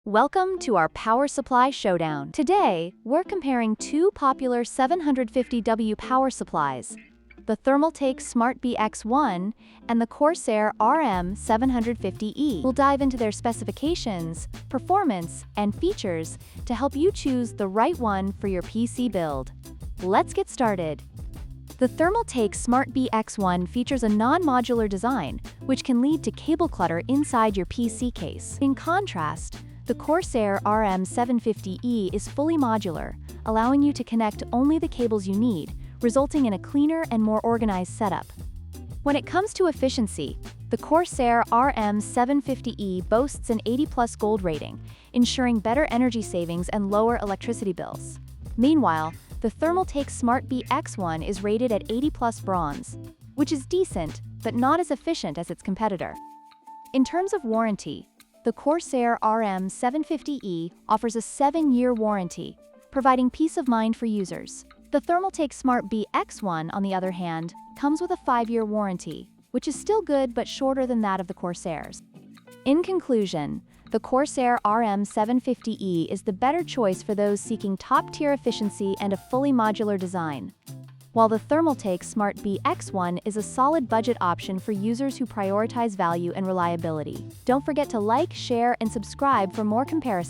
Welcome to our power supply showdown. Today, we're comparing two popular 750W power supplies, the Thermaltake Smart BX1 and the Corsair RM750e. We'll dive into their specifications, performance, and features to help you choose the right one for your PC build. Let's get started. The Thermaltake Smart BX1 features a non-modular design, which can lead to cable clutter inside your PC case. In contrast, the Corsair RM750e is fully modular, allowing you to connect only the cables you need, resulting in a cleaner and more organized setup. When it comes to efficiency, the Corsair RM750e boasts an 80+ gold rating, ensuring better energy savings and lower electricity bills. Meanwhile, the Thermaltake Smart BX1 is rated at 80+ bronze, which is decent, but not as efficient as its competitor. In terms of warranty, the Corsair RM750e offers a 7-year warranty, providing peace of mind for users. The Thermaltake Smart BX1, on the other hand, comes with a 5-year warranty, which is still good but shorter than that of the Corsairs. In conclusion, the Corsair RM750e is the better choice for those seeking top-tier efficiency and a fully modular design, while the Thermaltake Smart BX1 is a solid budget option for users who prioritize value and reliability. Don't forget to like, share, and subscribe for more comparisons.